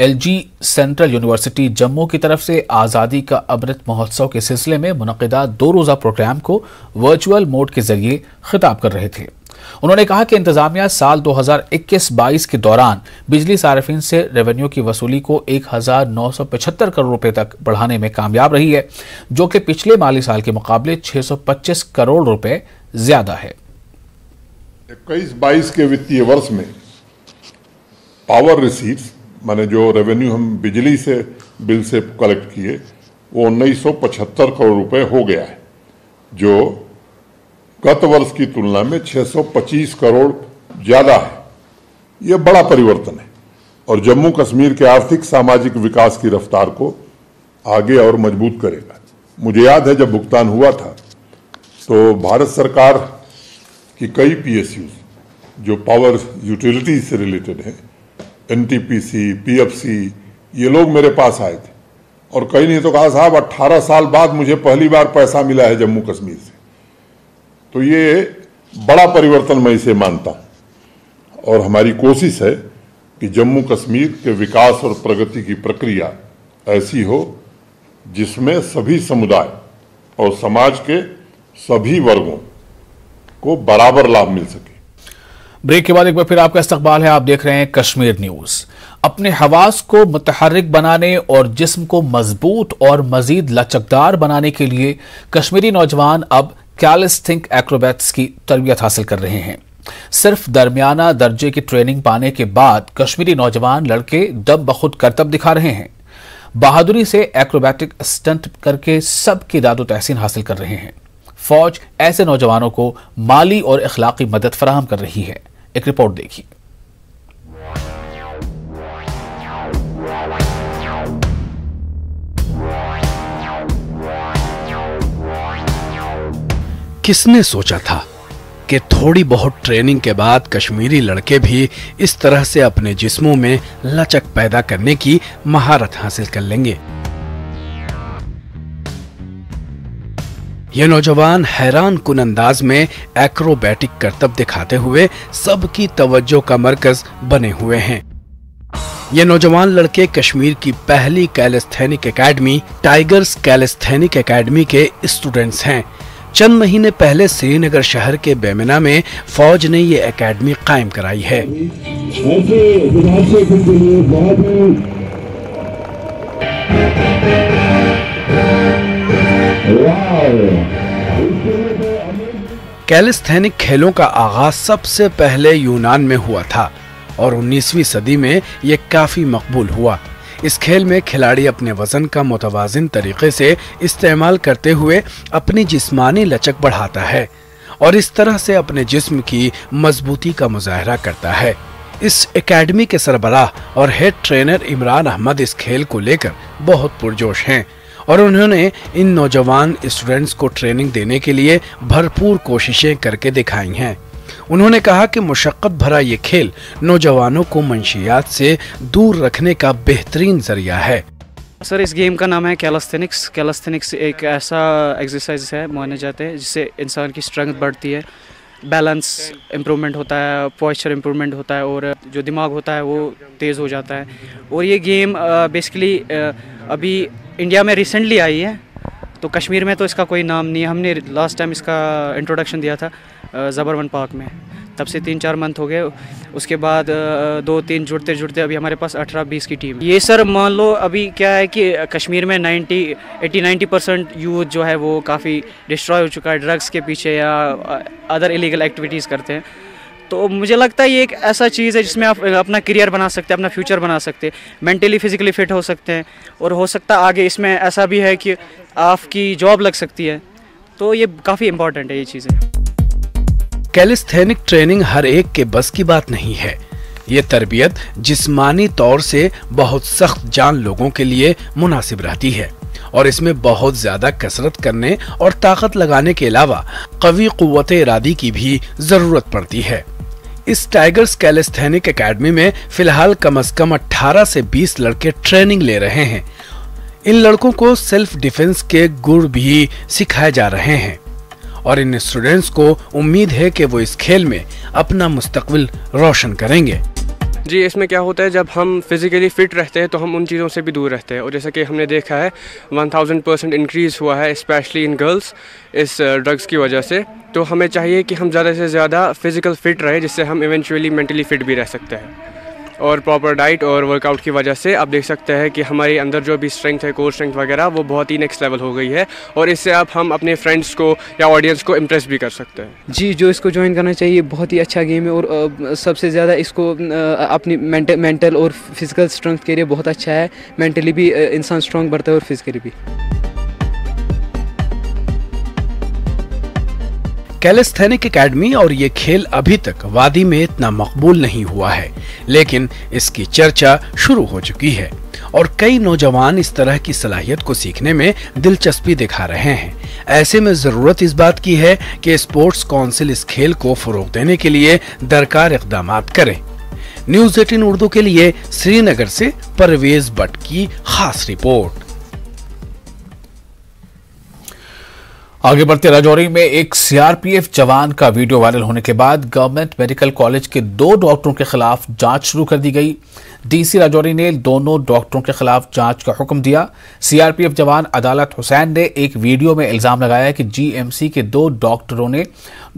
LG सेंट्रल यूनिवर्सिटी जम्मू की तरफ से आज़ादी का अमृत महोत्सव के सिलसिले में मुनक़िदा 2 रोज़ा प्रोग्राम को वर्चुअल मोड के जरिए खिताब कर रहे थे। उन्होंने कहा कि इंतजामिया साल 2021-22 के दौरान बिजली सार्फिन से रेवेन्यू की वसूली को 1975 करोड़ रुपए तक बढ़ाने में कामयाब रही है, जो कि पिछले माली साल के मुकाबले 625 करोड़ रुपए ज्यादा है। 21-22 के वित्तीय वर्ष में पावर रिसीट्स माने जो रेवेन्यू हम बिजली से बिल से कलेक्ट किए वो 1975 करोड़ रुपए हो गया है, जो गत वर्ष की तुलना में 625 करोड़ ज्यादा है। यह बड़ा परिवर्तन है और जम्मू कश्मीर के आर्थिक सामाजिक विकास की रफ्तार को आगे और मजबूत करेगा। मुझे याद है जब भुगतान हुआ था तो भारत सरकार की कई PSUs जो पावर यूटिलिटी से रिलेटेड है, NTPC, PFC, ये लोग मेरे पास आए थे और कई नहीं तो कहा साहब 18 साल बाद मुझे पहली बार पैसा मिला है जम्मू कश्मीर से। तो ये बड़ा परिवर्तन मैं इसे मानता हूं और हमारी कोशिश है कि जम्मू कश्मीर के विकास और प्रगति की प्रक्रिया ऐसी हो जिसमें सभी समुदाय और समाज के सभी वर्गों को बराबर लाभ मिल सके। ब्रेक के बाद एक बार फिर आपका इस्तकबाल है। आप देख रहे हैं कश्मीर न्यूज। अपने हवास को मुतहर्रिक बनाने और जिस्म को मजबूत और मजीद लचकदार बनाने के लिए कश्मीरी नौजवान अब कैलिस्थेनिक एक्रोबैट्स की तरबियत हासिल कर रहे हैं। सिर्फ दरमियाना दर्जे की ट्रेनिंग पाने के बाद कश्मीरी नौजवान लड़के दम बखुद करतब दिखा रहे हैं। बहादुरी से एक्रोबैटिक स्टंट करके सबकी दादो तहसीन हासिल कर रहे हैं। फौज ऐसे नौजवानों को माली और अखलाकी मदद फराहम कर रही है। एक रिपोर्ट देखिए। किसने सोचा था कि थोड़ी बहुत ट्रेनिंग के बाद कश्मीरी लड़के भी इस तरह से अपने जिस्मों में लचक पैदा करने की महारत हासिल कर लेंगे। ये नौजवान हैरान कुन अंदाज में एक्रोबैटिक करतब दिखाते हुए सबकी तवज्जो का मरकज बने हुए हैं। ये नौजवान लड़के कश्मीर की पहली calisthenic academy tigers calisthenic academy के स्टूडेंट्स हैं। चंद महीने पहले श्रीनगर शहर के बेमिना में फौज ने ये एकेडमी कायम कराई है। कैलिस्थेनिक खेलों का आगाज सबसे पहले यूनान में हुआ था और 19वीं सदी में ये काफी मकबूल हुआ। इस खेल में खिलाड़ी अपने वजन का मुतवाजिन तरीके से इस्तेमाल करते हुए अपनी जिस्मानी लचक बढ़ाता है और इस तरह से अपने जिस्म की मजबूती का मुजाहरा करता है। इस एकेडमी के सरबराह और हेड ट्रेनर इमरान अहमद इस खेल को लेकर बहुत पुरजोश हैं और उन्होंने इन नौजवान स्टूडेंट्स को ट्रेनिंग देने के लिए भरपूर कोशिशें करके दिखाई हैं। उन्होंने कहा कि मुशक्कत भरा ये खेल नौजवानों को मंशियात से दूर रखने का बेहतरीन जरिया है। सर, इस गेम का नाम है कैलिस्थेनिक्स। कैलिस्थेनिक्स एक ऐसा एक्सरसाइज है माने जाते हैं जिससे इंसान की स्ट्रेंथ बढ़ती है, बैलेंस इम्प्रूवमेंट होता है, पोस्चर इम्प्रूवमेंट होता है और जो दिमाग होता है वो तेज़ हो जाता है। और ये गेम बेसिकली अभी इंडिया में रिसेंटली आई है, तो कश्मीर में तो इसका कोई नाम नहीं है। हमने लास्ट टाइम इसका इंट्रोडक्शन दिया था ज़बरवन पार्क में, तब से 3-4 मंथ हो गए। उसके बाद 2-3 जुड़ते जुड़ते अभी हमारे पास 18-20 की टीम है। ये सर मान लो अभी क्या है कि कश्मीर में 80-90% यूथ जो है वो काफ़ी डिस्ट्रॉय हो चुका है, ड्रग्स के पीछे या अदर इलीगल एक्टिविटीज़ करते हैं। तो मुझे लगता है ये एक ऐसा चीज़ है जिसमें आप अपना करियर बना सकते हैं, अपना फ्यूचर बना सकते हैं, मेंटली फिजिकली फिट हो सकते हैं और हो सकता है आगे इसमें ऐसा भी है कि आपकी जॉब लग सकती है। तो ये काफ़ी इम्पोर्टेंट है ये चीज़ें। कैलिस्थेनिक ट्रेनिंग हर एक के बस की बात नहीं है। ये तरबियत जिस्मानी तौर से बहुत सख्त जान लोगों के लिए मुनासिब रहती है और इसमें बहुत ज्यादा कसरत करने और ताकत लगाने के अलावा कवी कुव्वत इरादी की भी जरूरत पड़ती है। इस टाइगर्स कैलिस्थेनिक एकेडमी में फिलहाल कम से कम 18 से 20 लड़के ट्रेनिंग ले रहे हैं। इन लड़कों को सेल्फ डिफेंस के गुर भी सिखाए जा रहे हैं और इन स्टूडेंट्स को उम्मीद है कि वो इस खेल में अपना मुस्तकबिल रोशन करेंगे। जी, इसमें क्या होता है, जब हम फिजिकली फिट रहते हैं तो हम उन चीज़ों से भी दूर रहते हैं और जैसा कि हमने देखा है 1000% इंक्रीज़ हुआ है स्पेशली इन गर्ल्स इस ड्रग्स की वजह से। तो हमें चाहिए कि हम ज़्यादा से ज़्यादा फिजिकल फिट रहे जिससे हम इवेंचुअली मेंटली फिट भी रह सकते हैं। और प्रॉपर डाइट और वर्कआउट की वजह से आप देख सकते हैं कि हमारे अंदर जो भी स्ट्रेंथ है, कोर स्ट्रेंथ वगैरह, वो बहुत ही नेक्स्ट लेवल हो गई है और इससे आप हम अपने फ्रेंड्स को या ऑडियंस को इम्प्रेस भी कर सकते हैं। जी, जो इसको ज्वाइन करना चाहिए, बहुत ही अच्छा गेम है और सबसे ज़्यादा इसको अपनी मेंटल और फिजिकल स्ट्रेंथ के लिए बहुत अच्छा है। मेंटली भी इंसान स्ट्रॉन्ग बढ़ता है और फिजिकली भी। कैलिस्थेनिक एकेडमी और ये खेल अभी तक वादी में इतना मकबूल नहीं हुआ है, लेकिन इसकी चर्चा शुरू हो चुकी है और कई नौजवान इस तरह की सलाहियत को सीखने में दिलचस्पी दिखा रहे हैं। ऐसे में जरूरत इस बात की है कि स्पोर्ट्स काउंसिल इस खेल को फरोग देने के लिए दरकार इक़दाम करें। न्यूज़ 18 उर्दू के लिए श्रीनगर से परवेज भट्ट की खास रिपोर्ट। आगे बढ़ते राजौरी में एक सीआरपीएफ जवान का वीडियो वायरल होने के बाद गवर्नमेंट मेडिकल कॉलेज के 2 डॉक्टरों के खिलाफ जांच शुरू कर दी गई। डीसी राजौरी ने दोनों डॉक्टरों के खिलाफ जांच का हुक्म दिया। सीआरपीएफ जवान अदालत हुसैन ने एक वीडियो में इल्जाम लगाया कि जीएमसी के 2 डॉक्टरों ने,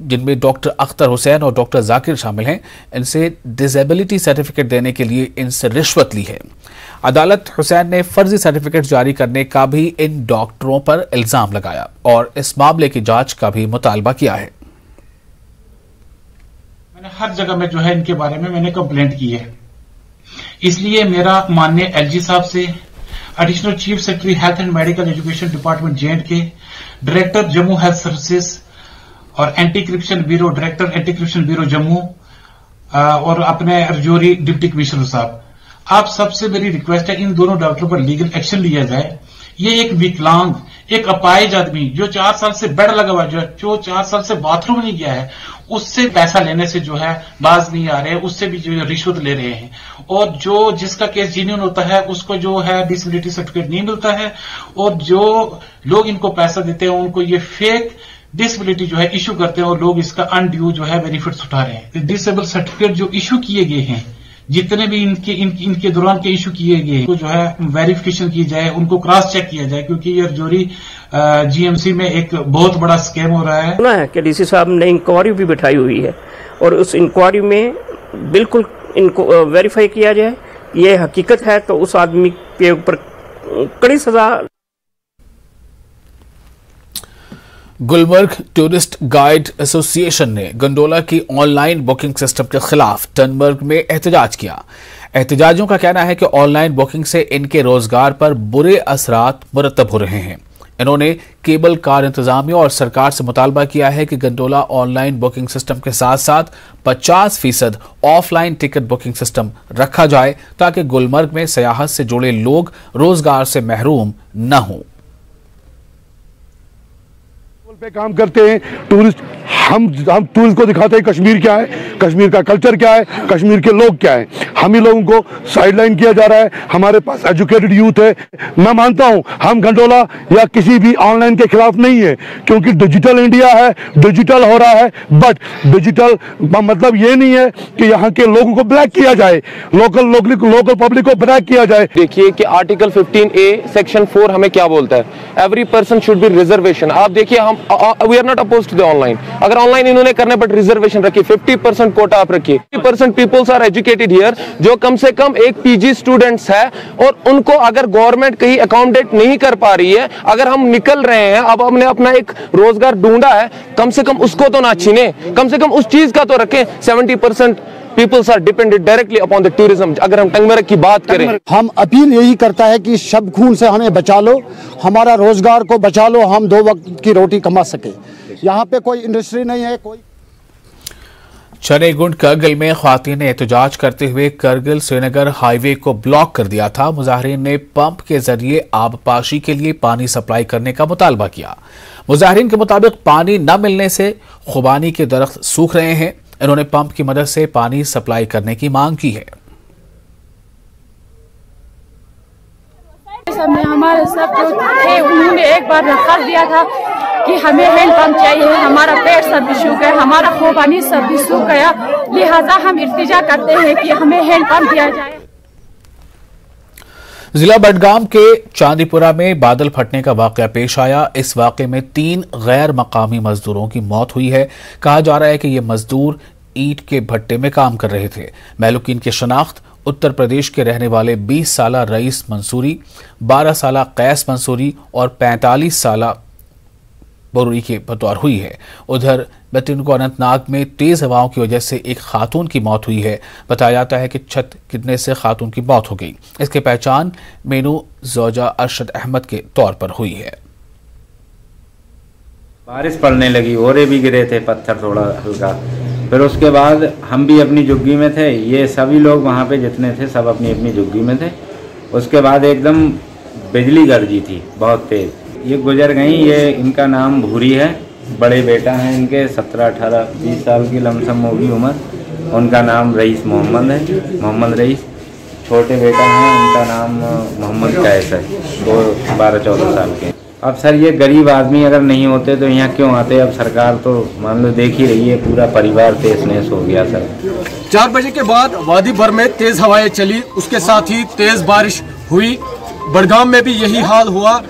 जिनमें डॉक्टर अख्तर हुसैन और डॉक्टर जाकिर शामिल हैं, इनसे डिसेबिलिटी सर्टिफिकेट देने के लिए इनसे रिश्वत ली है। अदालत हुसैन ने फर्जी सर्टिफिकेट जारी करने का भी इन डॉक्टरों पर इल्जाम लगाया और इस मामले की जांच का भी मुतालबा किया है। मैंने हर जगह में जो है इनके बारे में मैंने कंप्लेंट की है, इसलिए मेरा माननीय एलजी साहब से, additional chief secretary health and medical education department JNK, director Jammu health services और anti corruption bureau, director anti corruption bureau Jammu और अपने राजौरी डिप्टी कमिश्नर साहब, आप सबसे मेरी रिक्वेस्ट है इन दोनों डॉक्टरों पर लीगल एक्शन लिया जाए। ये एक विकलांग, एक अपाहिज आदमी जो 4 साल से बेड लगा हुआ, जो 4 साल से बाथरूम नहीं गया है, उससे पैसा लेने से जो है बाज नहीं आ रहे, उससे भी जो रिश्वत ले रहे हैं। और जो जिसका केस जेन्युइन होता है उसको जो है डिसेबिलिटी सर्टिफिकेट नहीं मिलता है, और जो लोग इनको पैसा देते हैं उनको ये फेक डिसेबिलिटी जो है इशू करते हैं और लोग इसका अनड्यू जो है बेनिफिट्स उठा रहे हैं। डिसेबल सर्टिफिकेट जो इशू किए गए हैं, जितने भी इनके दौरान के इशू किए गए, तो जो है वेरिफिकेशन की जाए, उनको क्रॉस चेक किया जाए, क्योंकि ये राजौरी जीएमसी में एक बहुत बड़ा स्कैम हो रहा है। सुना है कि डीसी साहब ने इंक्वायरी भी बिठाई हुई है और उस इंक्वायरी में बिल्कुल इनको वेरीफाई किया जाए, ये हकीकत है तो उस आदमी के ऊपर कड़ी सजा। गुलमर्ग टूरिस्ट गाइड एसोसिएशन ने गंडोला की ऑनलाइन बुकिंग सिस्टम के खिलाफ टनबर्ग में एहतजाज किया। एहतजाजियों का कहना है कि ऑनलाइन बुकिंग से इनके रोजगार पर बुरे असरात मुरतब हो रहे हैं। इन्होंने केबल कार इंतजामिया और सरकार से मुतालबा किया है कि गंडोला ऑनलाइन बुकिंग सिस्टम के साथ साथ 50% ऑफलाइन टिकट बुकिंग सिस्टम रखा जाए, ताकि गुलमर्ग में सियाहत से जुड़े लोग रोजगार से महरूम न हों। पे काम करते हैं टूरिस्ट, हम टूरिस्ट को दिखाते हैं कश्मीर क्या है, कश्मीर का कल्चर क्या है, कश्मीर के लोग क्या है। हम ही लोगों को साइडलाइन किया जा रहा है। हमारे पास एजुकेटेड यूथ है। मैं मानता हूं हम गंडोला या किसी भी ऑनलाइन के खिलाफ नहीं है, क्योंकि डिजिटल इंडिया है, डिजिटल हो रहा है, बट डिजिटल मतलब ये नहीं है कि यहाँ के लोगों को ब्लैक किया जाए, लोकल पब्लिक को ब्लैक किया जाए। देखिए कि आर्टिकल 15A सेक्शन 4 हमें क्या बोलता है, every person should be reservation. आप देखिए हम we are not opposed to the online, अगर ऑनलाइन इन्होंने करने पर रिजर्वेशन रखी, 50% कोटा आप रखिए। 50% पीपल्स आर एजुकेटेड हियर, जो कम से कम एक PG स्टूडेंट्स है, और उनको अगर गवर्नमेंट कहीं अकोमोडेट नहीं कर पा रही है, अगर हम निकल रहे हैं, अब हमने अपना एक रोजगार ढूंढा है, कम से कम उसको तो ना छीने, कम से कम उस चीज का तो रखें। 70% peoples are dependent directly upon the tourism. अगर हम टंगमरग की बात करें, हम अपील यही करता है कि शब खून से हमें बचा लो, हमारा रोजगार को बचा लो, हम 2 वक्त की रोटी कमा सके। यहाँ पे कोई इंडस्ट्री नहीं है, कोई। चनेगुंड करगिल में ख्वातीन ने एहतजाज करते हुए करगिल श्रीनगर हाईवे को ब्लॉक कर दिया था। मुजाहिरीन ने पंप के जरिए आबपाशी के लिए पानी सप्लाई करने का मुतालबा किया। मुजाहिरीन के मुताबिक पानी न मिलने से खुबानी के दरख्त सूख रहे हैं। इन्होंने पंप की मदद से पानी सप्लाई करने की मांग की है। हमारे सब जो थे उन्होंने एक बार दरख्वास्त दिया था कि हमें हैंडपंप चाहिए, हमारा पेट सब भी सूख गया, हमारा खुबानी सब भी सूख गया, लिहाजा हम इल्तिजा करते हैं कि हमें हैंडपंप दिया जाए। जिला बडगाम के चांदीपुरा में बादल फटने का वाकया पेश आया। इस वाकये में 3 गैर मकामी मजदूरों की मौत हुई है। कहा जा रहा है कि ये मजदूर ईंट के भट्टे में काम कर रहे थे। महलूकीन की शनाख्त उत्तर प्रदेश के रहने वाले 20 साला रईस मंसूरी, 12 साला कैस मंसूरी और 45 साला बरूरी के बतौर हुई है। उधर बतिन को अनंतनाग में तेज हवाओं की वजह से एक खातून की मौत हुई है। बताया जाता है कि छत गिरने से खातून की मौत हो गई। इसकी पहचान मेनू जोजा अरशद अहमद के तौर पर हुई है। बारिश पड़ने लगी, ओरे भी गिरे थे, पत्थर थोड़ा हल्का। फिर उसके बाद हम भी अपनी झुग्गी में थे, ये सभी लोग वहाँ पे जितने थे सब अपनी अपनी झुग्गी में थे। उसके बाद एकदम बिजली गरजी थी बहुत तेज। ये गुजर गई। ये इनका नाम भूरी है, बड़े बेटा हैं इनके, 17, 18, 20 साल की लमसम होगी उम्र। उनका नाम रईस मोहम्मद है, मोहम्मद रईस। छोटे बेटा हैं, उनका नाम मोहम्मद कैस है, वो 12-14 साल के। अब सर ये गरीब आदमी अगर नहीं होते तो यहाँ क्यों आते। अब सरकार तो मान लो देख ही रही है, पूरा परिवार तहस नहस हो गया सर। 4 बजे के बाद वादी भर में तेज हवाएं चली, उसके साथ ही तेज बारिश हुई। बड़गाम में भी यही हाल हुआ।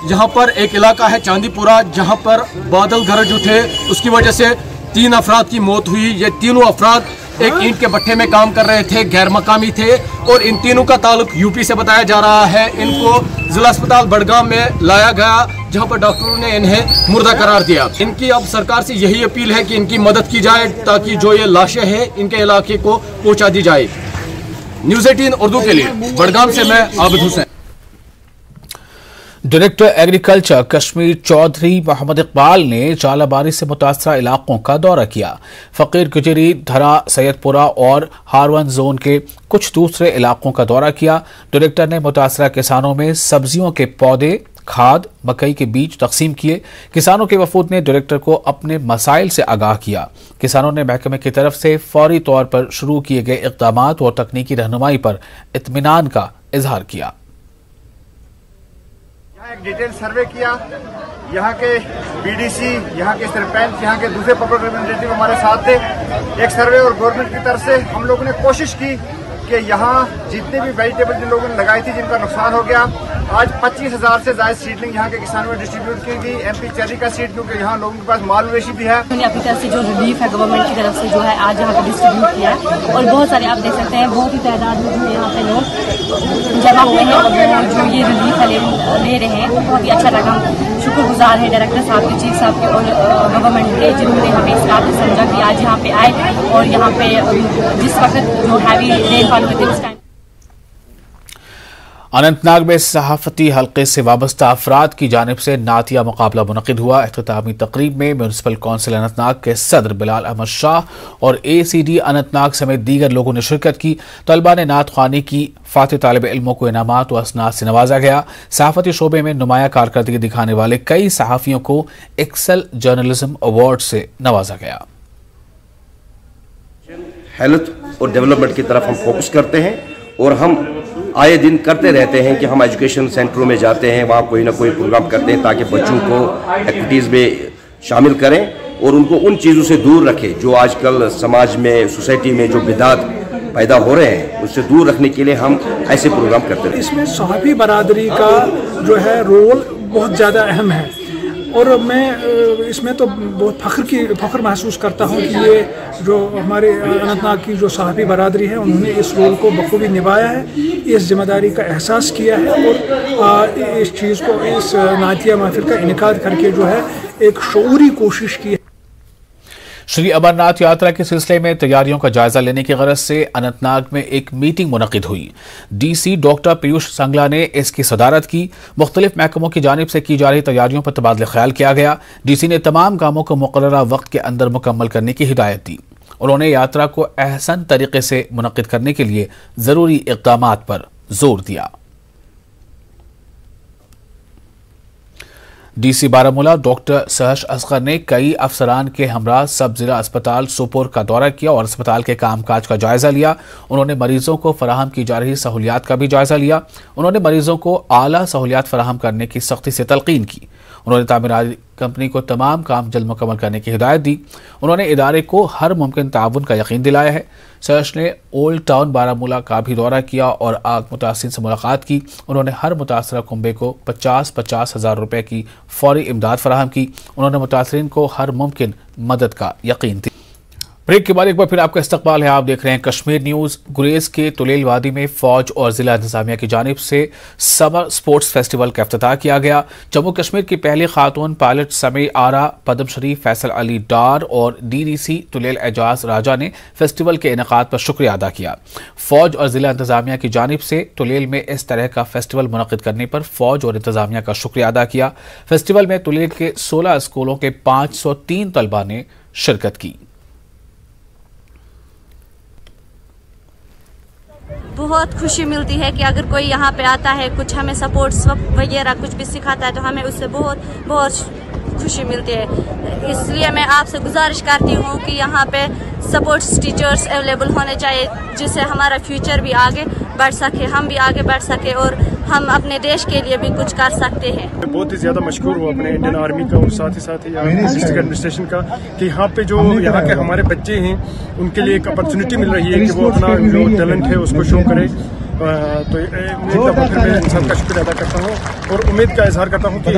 यहाँ पर एक इलाका है चांदीपुरा, जहाँ पर बादल गरज उठे, उसकी वजह से 3 अफराद की मौत हुई। ये तीनों अफराद एक ईंट के भट्ठे में काम कर रहे थे, गैर मकामी थे और इन तीनों का ताल्लुक यूपी से बताया जा रहा है। इनको जिला अस्पताल बड़गाम में लाया गया, जहां पर डॉक्टरों ने इन्हें मुर्दा करार दिया। इनकी अब सरकार से यही अपील है कि इनकी मदद की जाए ताकि जो ये लाशें हैं इनके इलाके को पहुंचा दी जाए। न्यूज़ 18 उर्दू के लिए बड़गाम से मैं आबिद हुसैन। डायरेक्टर एग्रीकल्चर कश्मीर चौधरी मोहम्मद इकबाल ने चालाबारी से मुतासरा इलाकों का दौरा किया। फकीर गुजरी, धरा, सैयदपुरा और हारवन जोन के कुछ दूसरे इलाकों का दौरा किया। डायरेक्टर ने मुतासरा किसानों में सब्जियों के पौधे, खाद, मकई के बीज तकसीम किए। किसानों के वफूद ने डायरेक्टर को अपने मसाइल से आगाह किया। किसानों ने महकमे की तरफ से फौरी तौर पर शुरू किए गए इक़दामात और तकनीकी रहनुमाई पर इत्मीनान का इजहार किया। एक डिटेल सर्वे किया, यहाँ के बीडीसी, यहाँ के सरपंच, यहाँ के दूसरे पब्लिक रिप्रेजेंटेटिव हमारे साथ थे। एक सर्वे और गवर्नमेंट की तरफ से हम लोगों ने कोशिश की कि यहाँ जितने भी वेजिटेबल जिन लोगों ने लगाई थी जिनका नुकसान हो गया, आज 25,000 से ज्यादा सीडलिंग यहाँ के किसानों में डिस्ट्रीब्यूट की गई। MP चेरी का सीड, क्योंकि यहाँ लोगों के पास माल मवेशी भी है। उन्होंने अपनी तरफ से जो रिलीफ है गवर्नमेंट की तरफ से जो है आज यहाँ पे डिस्ट्रीब्यूट किया है और बहुत सारे आप देख सकते हैं बहुत ही तादाद में जो यहाँ पे लोग जमा हुए हैं और जो ये रिलीफ ले रहे हैं बहुत ही अच्छा लगा। शुक्रगुजार है डायरेक्टर साहब के, चीफ साहब के और गवर्नमेंट के, जिन्होंने हमें इस काबिल समझा कि आज यहाँ पे आए और यहाँ पे जिस वक्त जो हैवी रेनफॉल हुए थे उस टाइम। अनंतनाग में सहाफती हल्के से वाबस्ता अफराद की जानिब से नातिया मुकाबला मुनक़िद हुआ। इख्तितामी तकरीब में म्यूनसिपल कौंसिल अनंतनाग के सदर बिलाल अहमद शाह और ACD अनंतनाग समेत दीगर लोगों ने शिरकत की। तलबा ने नात ख्वानी की। फातिह तालिब इल्मों को इनामात व असनाद से नवाजा गया। सहाफती शोबे में नुमाया कारकर्दगी दिखाने वाले कई सहाफ़ियों को एक्सेल जर्नलिज्म अवार्ड से नवाजा गया। हेल्थ और डेवलपमेंट की तरफ हम फोकस करते हैं और हम आए दिन करते रहते हैं कि हम एजुकेशन सेंटरों में जाते हैं, वहाँ कोई ना कोई प्रोग्राम करते हैं ताकि बच्चों को एक्टिविटीज़ में शामिल करें और उनको उन चीज़ों से दूर रखें जो आजकल समाज में, सोसाइटी में जो बिदात पैदा हो रहे हैं उससे दूर रखने के लिए हम ऐसे प्रोग्राम करते हैं। इसमें सहाफ़ी बरादरी का जो है रोल बहुत ज़्यादा अहम है और मैं इसमें तो बहुत फ़ख्र महसूस करता हूँ कि ये जो हमारे अनंतनाग की जो सहाफ़ी बरादरी है उन्होंने इस रोल को बखूबी निभाया है, इस जिम्मेदारी का एहसास किया है और इस चीज़ को, इस नातिया महफिल का इनेकाद करके जो है एक शऊरी कोशिश की है। श्री अमरनाथ यात्रा के सिलसिले में तैयारियों का जायजा लेने की गरज से अनंतनाग में एक मीटिंग मुनक़िद हुई। DC डॉक्टर पीयूष संगला ने इसकी सदारत की। मुख्तलिफ महकमों की जानिब से की जा रही तैयारियों पर तबादला ख्याल किया गया। DC ने तमाम कामों को मुकर्ररा वक्त के अंदर मुकम्मल करने की हिदायत दी। उन्होंने यात्रा को अहसन तरीके से मुनक़िद करने के लिए ज़रूरी इक़दामात पर जोर दिया। DC बारामूला डॉक्टर सहर्ष असगर ने कई अफसरान के हमरा सब जिला अस्पताल सोपोर का दौरा किया और अस्पताल के कामकाज का जायजा लिया। उन्होंने मरीजों को फराहम की जा रही सहूलियात का भी जायजा लिया। उन्होंने मरीजों को आला सहूलियात फराहम करने की सख्ती से तलकीन की। उन्होंने तामीराती कंपनी को तमाम काम जल्द मुकम्मल करने की हिदायत दी। उन्होंने इदारे को हर मुमकिन ताउन का यकीन दिलाया है। सहर्ष ने ओल्ड टाउन बारामूला का भी दौरा किया और आग मुतासिरीन से मुलाकात की। उन्होंने हर मुतासरा कुंबे को 50-50 हज़ार रुपये की फौरी इमदाद फराहम की। उन्होंने मुतासरीन को हर मुमकिन मदद का यकीन दिया। ब्रेक के बाद एक बार फिर आपका इस्तकबाल है। आप देख रहे हैं कश्मीर न्यूज़। गुरेज के तुलेल वादी में फौज और जिला इंतजामिया की जानिब से समर स्पोर्ट्स फेस्टिवल का इफ्तिताह किया गया। जम्मू कश्मीर की पहली खातून पायलट समी आरा, पद्मश्री फैसल अली डार और DDC तुलेल एजाज राजा ने फेस्टिवल के इनेकाद पर शुक्रिया अदा किया। फौज और जिला इंतजामिया की जानिब से तुलेल में इस तरह का फेस्टिवल मुनक़िद करने पर फौज और इंतजामिया का शुक्रिया अदा किया। फेस्टिवल में तुलेल के 16 स्कूलों के 503 तलबा ने शिरकत की। बहुत खुशी मिलती है कि अगर कोई यहाँ पे आता है, कुछ हमें सपोर्ट्स वगैरह कुछ भी सिखाता है तो हमें उससे बहुत खुशी मिलती है। इसलिए मैं आपसे गुजारिश करती हूँ कि यहाँ पे सपोर्ट्स टीचर्स अवेलेबल होने चाहिए जिससे हमारा फ्यूचर भी आगे बढ़ सके, हम भी आगे बढ़ सके और हम अपने देश के लिए भी कुछ कर सकते हैं। बहुत ही ज़्यादा मशहूर हूँ अपने इंडियन आर्मी का और साथ ही डिस्ट्रिक्ट एडमिनिस्ट्रेशन का कि यहाँ पे जो यहाँ के हमारे बच्चे हैं उनके लिए एक अपॉर्चुनिटी मिल रही है कि वो अपना जो टैलेंट है उसको शो करे। तो मैं इन सबका शुक्रिया अदा करता हूँ और उम्मीद का इजहार करता हूँ कि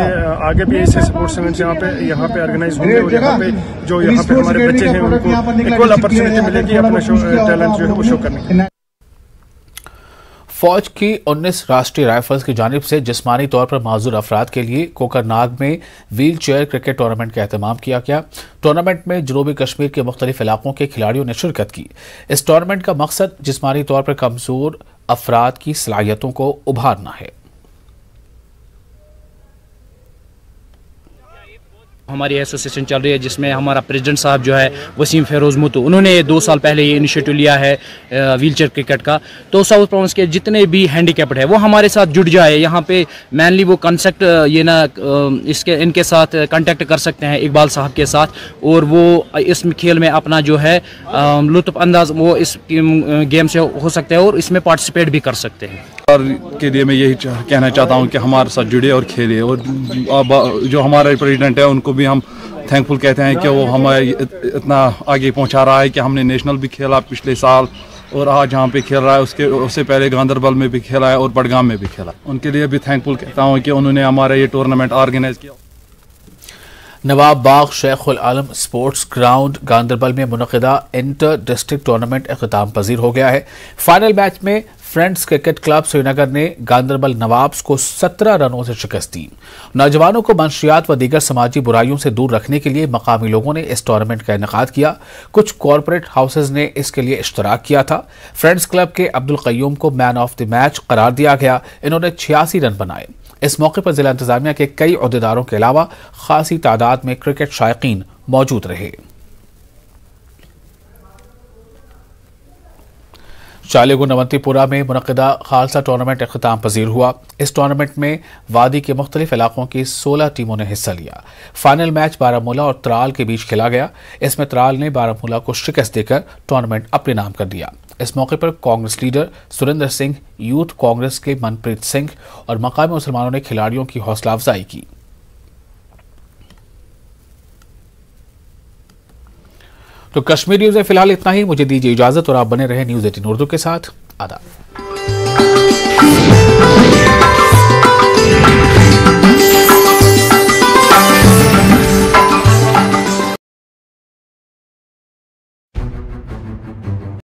आगे भी ऐसे स्पोर्ट्स इवेंट्स यहाँ पे ऑर्गेनाइज होंगे और यहाँ पे हमारे बच्चे हैं उनको इक्वल अपॉर्चुनिटी मिलेगी अपना टैलेंट जो है वो शो करने की। फौज की 19 राष्ट्रीय राइफल्स की जानिब से जिस्मानी तौर पर माजूर अफराद के लिए कोकरनाग में व्हील चेयर क्रिकेट टूर्नामेंट का एहतमाम किया गया। टूर्नामेंट में जनूबी कश्मीर के मुख्तलिफ इलाकों के खिलाड़ियों ने शिरकत की। इस टूर्नामेंट का मकसद जिस्मानी तौर पर कमजोर अफराद की सलाहियतों को उभारना है। हमारी एसोसिएशन चल रही है जिसमें हमारा प्रेसिडेंट साहब जो है वसीम फेरोज मुतु, उन्होंने 2 साल पहले ये इनिशिएटिव लिया है व्हीलचेयर क्रिकेट का। तो साउथ प्रोविंस के जितने भी हैंडीकैप्ड है वो हमारे साथ जुड़ जाए। यहाँ पे मेनली वो कंसेप्ट ये ना इनके साथ कांटेक्ट कर सकते हैं इकबाल साहब के साथ और वो इस खेल में अपना जो है लुत्फ अंदाज वो इस गेम से हो सकता है और इसमें पार्टिसिपेट भी कर सकते हैं। के लिए मैं यही कहना चाहता हूं कि हमारे साथ जुड़े और खेले और जो हमारे प्रेसिडेंट है उनको भी हम थैंकफुल कहते हैं कि वो हमें इतना आगे पहुंचा रहा है कि हमने नेशनल भी खेला पिछले साल और आज यहाँ पे खेल रहा है, उससे पहले गांदरबल में भी खेला है और बडगाम में भी खेला। उनके लिए भी थैंकफुल कहता हूँ कि उन्होंने हमारा ये टूर्नामेंट ऑर्गेनाइज किया। नवाब बाग शेखुल आलम स्पोर्ट्स ग्राउंड गांदरबल में मुनक़िदा इंटर डिस्ट्रिक्ट टूर्नामेंट इख्तिताम पजीर हो गया है। फाइनल मैच में फ्रेंड्स क्रिकेट क्लब श्रीनगर ने गांदरबल नवाब्स को 17 रनों से शिकस्त दी। नौजवानों को मंशियात व दीगर समाजी बुराइयों से दूर रखने के लिए मकामी लोगों ने इस टूर्नामेंट का इनेकाद किया। कुछ कॉरपोरेट हाउसेज ने इसके लिए इश्तराक किया था। फ्रेंड्स क्लब के अब्दुल कय्यूम को मैन ऑफ द मैच करार दिया गया। इन्होंने 86 रन बनाए। इस मौके पर जिला इंतजामिया के कई अहदेदारों के अलावा खासी तादाद में क्रिकेट शायकीन मौजूद रहे। शालेगुन नवंतीपुरा में मुनक़िदा खालसा टूर्नामेंट इख्तिताम पजीर हुआ। इस टूर्नामेंट में वादी के मुख्तलिफ इलाकों की 16 टीमों ने हिस्सा लिया। फाइनल मैच बारामूला और त्राल के बीच खेला गया। इसमें त्राल ने बारामूला को शिकस्त देकर टूर्नामेंट अपने नाम कर दिया। इस मौके पर कांग्रेस लीडर सुरेंद्र सिंह, यूथ कांग्रेस के मनप्रीत सिंह और मकामी मुसलमानों ने खिलाड़ियों की हौसला अफजाई की। तो कश्मीर न्यूज़ में फिलहाल इतना ही। मुझे दीजिए इजाजत और आप बने रहे न्यूज़ 18 उर्दू के साथ। आदाब।